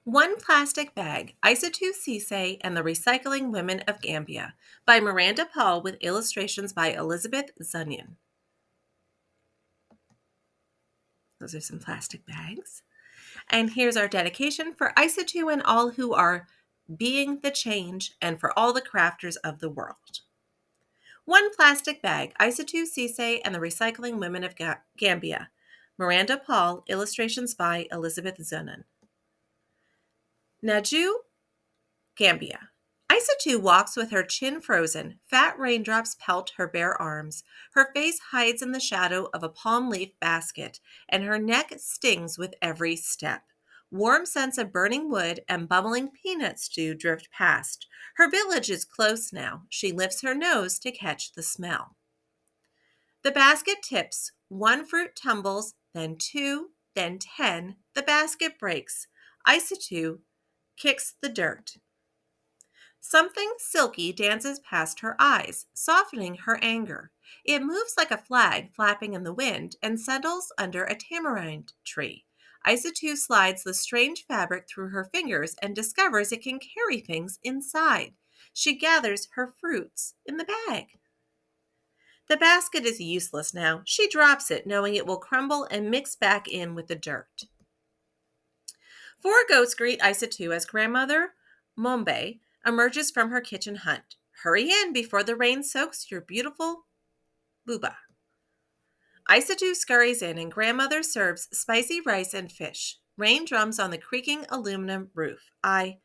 One Plastic Bag, Isatou, Ceesay, and the Recycling Women of Gambia by Miranda Paul with illustrations by Elizabeth Zunon. Those are some plastic bags. And here's our dedication for Isatou and all who are being the change and for all the crafters of the world. One Plastic Bag, Isatou, Ceesay, and the Recycling Women of Gambia. Miranda Paul, illustrations by Elizabeth Zunon. Naju, Gambia. Isatou walks with her chin frozen. Fat raindrops pelt her bare arms. Her face hides in the shadow of a palm leaf basket, and her neck stings with every step. Warm scents of burning wood and bubbling peanut stew drift past. Her village is close now. She lifts her nose to catch the smell. The basket tips. One fruit tumbles, then two, then 10. The basket breaks. Isatou kicks the dirt. Something silky dances past her eyes, softening her anger. It moves like a flag flapping in the wind and settles under a tamarind tree. Isatou slides the strange fabric through her fingers and discovers it can carry things inside. She gathers her fruits in the bag. The basket is useless now. She drops it, knowing it will crumble and mix back in with the dirt. 4 goats greet Isatou as grandmother Mombe emerges from her kitchen hut. Hurry in before the rain soaks your beautiful booba. Isatou scurries in and grandmother serves spicy rice and fish. Rain drums on the creaking aluminum roof. I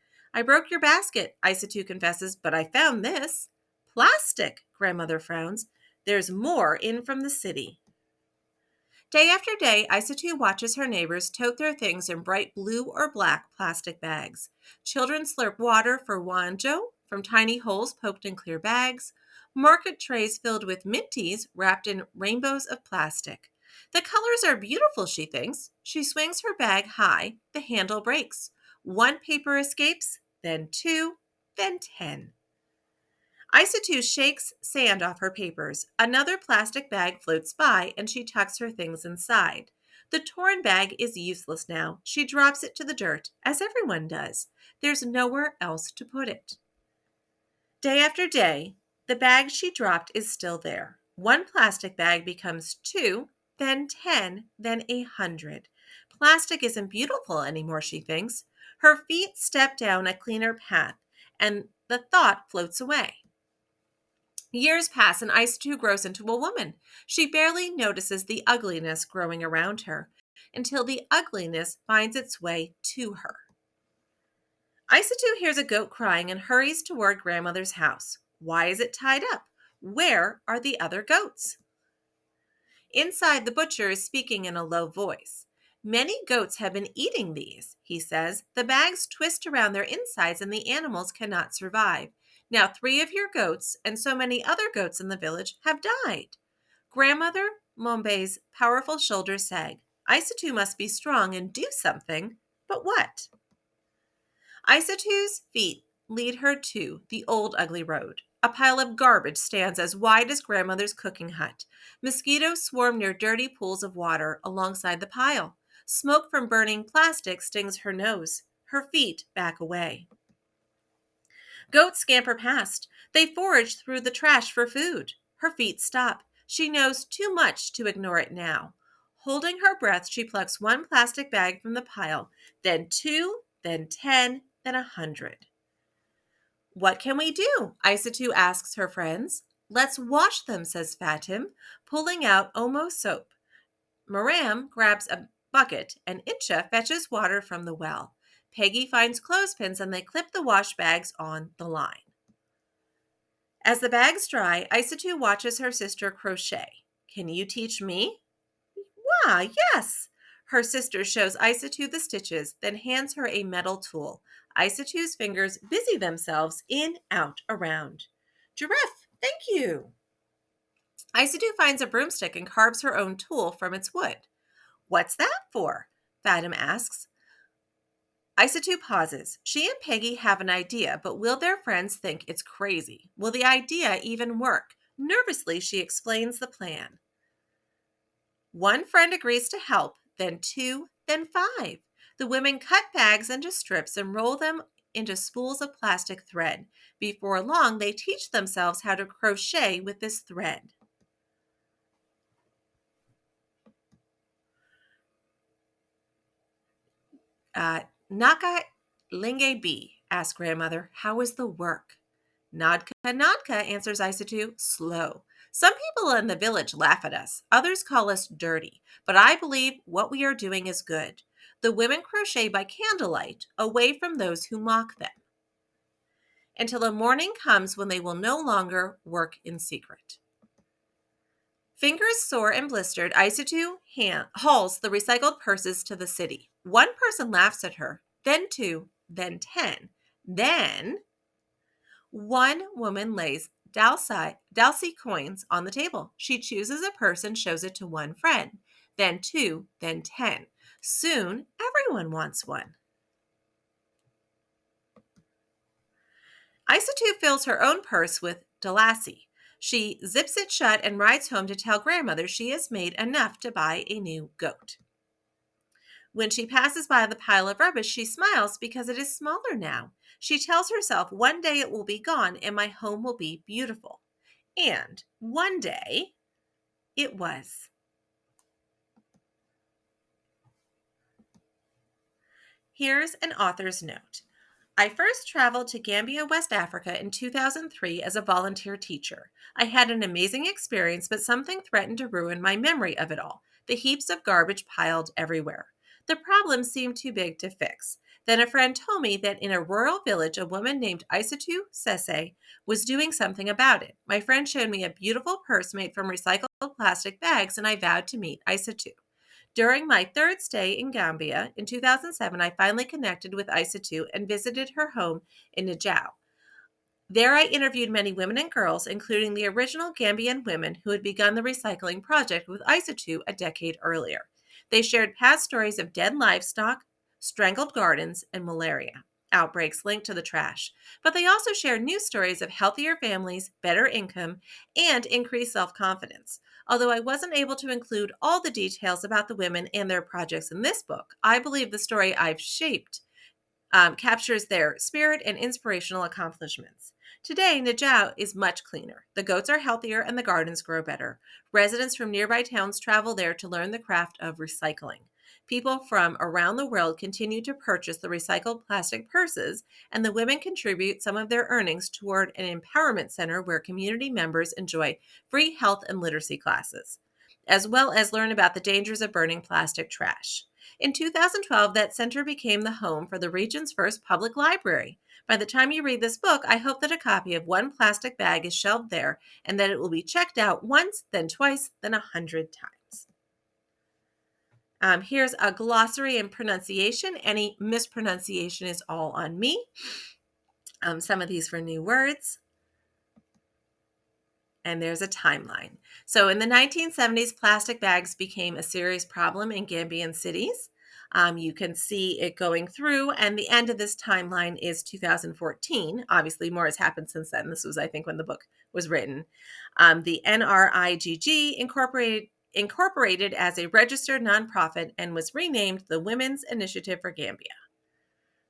broke your basket, Isatou confesses, but I found this. Plastic, grandmother frowns. There's more in from the city. Day after day, Isatou watches her neighbors tote their things in bright blue or black plastic bags. Children slurp water for wanjo from tiny holes poked in clear bags. Market trays filled with minties wrapped in rainbows of plastic. The colors are beautiful, she thinks. She swings her bag high. The handle breaks. 1 paper escapes, then 2, then 10. Isatou shakes sand off her papers. Another plastic bag floats by, and she tucks her things inside. The torn bag is useless now. She drops it to the dirt, as everyone does. There's nowhere else to put it. Day after day, the bag she dropped is still there. 1 plastic bag becomes 2, then 10, then 100. Plastic isn't beautiful anymore, she thinks. Her feet step down a cleaner path, and the thought floats away. Years pass and Isatou grows into a woman. She barely notices the ugliness growing around her until the ugliness finds its way to her. Isatou hears a goat crying and hurries toward grandmother's house. Why is it tied up? Where are the other goats? Inside, the butcher is speaking in a low voice. Many goats have been eating these, he says. The bags twist around their insides and the animals cannot survive. Now 3 of your goats and so many other goats in the village have died. Grandmother Mombe's powerful shoulders sag. Isatou must be strong and do something, but what? Isatou's feet lead her to the old ugly road. A pile of garbage stands as wide as grandmother's cooking hut. Mosquitoes swarm near dirty pools of water alongside the pile. Smoke from burning plastic stings her nose. Her feet back away. Goats scamper past. They forage through the trash for food. Her feet stop. She knows too much to ignore it now. Holding her breath, she plucks 1 plastic bag from the pile, then 2, then 10, then 100. What can we do? Isatou asks her friends. Let's wash them, says Fatim, pulling out Omo soap. Maram grabs a bucket and Itcha fetches water from the well. Peggy finds clothespins and they clip the wash bags on the line. As the bags dry, Isatou watches her sister crochet. Can you teach me? Why, yes. Her sister shows Isatou the stitches, then hands her a metal tool. Isatou's fingers busy themselves in, out, around. Giraffe, thank you. Isatou finds a broomstick and carves her own tool from its wood. What's that for? Fatim asks. Isatou pauses. She and Peggy have an idea, but will their friends think it's crazy? Will the idea even work? Nervously, she explains the plan. 1 friend agrees to help, then 2, then 5. The women cut bags into strips and roll them into spools of plastic thread. Before long, they teach themselves how to crochet with this thread. Naka Linge B, asked grandmother. How is the work? Nadka Nadka, answers Isatou. Slow. Some people in the village laugh at us. Others call us dirty. But I believe what we are doing is good. The women crochet by candlelight, away from those who mock them, until a morning comes when they will no longer work in secret. Fingers sore and blistered, Isatou hauls the recycled purses to the city. One person laughs at her, then two, then 10. Then one woman lays Dalsy coins on the table. She chooses a purse and shows it to one friend, then two, then 10. Soon, everyone wants one. Isatou fills her own purse with Dalassi. She zips it shut and rides home to tell grandmother she has made enough to buy a new goat. When she passes by the pile of rubbish, she smiles because it is smaller now. She tells herself one day it will be gone and my home will be beautiful. And one day it was. Here's an author's note. I first traveled to Gambia, West Africa in 2003 as a volunteer teacher. I had an amazing experience, but something threatened to ruin my memory of it all. The heaps of garbage piled everywhere. The problem seemed too big to fix. Then a friend told me that in a rural village, a woman named Isatou Ceesay was doing something about it. My friend showed me a beautiful purse made from recycled plastic bags, and I vowed to meet Isatou. During my third stay in Gambia in 2007, I finally connected with Isatou and visited her home in Najau. There I interviewed many women and girls, including the original Gambian women who had begun the recycling project with Isatou a decade earlier. They shared past stories of dead livestock, strangled gardens, and malaria outbreaks linked to the trash. But they also shared new stories of healthier families, better income, and increased self-confidence. Although I wasn't able to include all the details about the women and their projects in this book, I believe the story I've shaped captures their spirit and inspirational accomplishments. Today, Najau is much cleaner. The goats are healthier and the gardens grow better. Residents from nearby towns travel there to learn the craft of recycling. People from around the world continue to purchase the recycled plastic purses, and the women contribute some of their earnings toward an empowerment center where community members enjoy free health and literacy classes, as well as learn about the dangers of burning plastic trash. In 2012, that center became the home for the region's first public library. By the time you read this book, I hope that a copy of One Plastic Bag is shelved there and that it will be checked out once, then twice, then 100 times. Here's a glossary and pronunciation. Any mispronunciation is all on me. Some of these for new words. And there's a timeline. So in the 1970s, plastic bags became a serious problem in Gambian cities. You can see it going through, and the end of this timeline is 2014. Obviously, more has happened since then. This was, I think, when the book was written. The NRIGG incorporated as a registered nonprofit and was renamed the Women's Initiative for Gambia.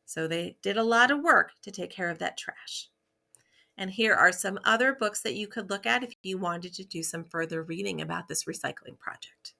So they did a lot of work to take care of that trash. And here are some other books that you could look at if you wanted to do some further reading about this recycling project.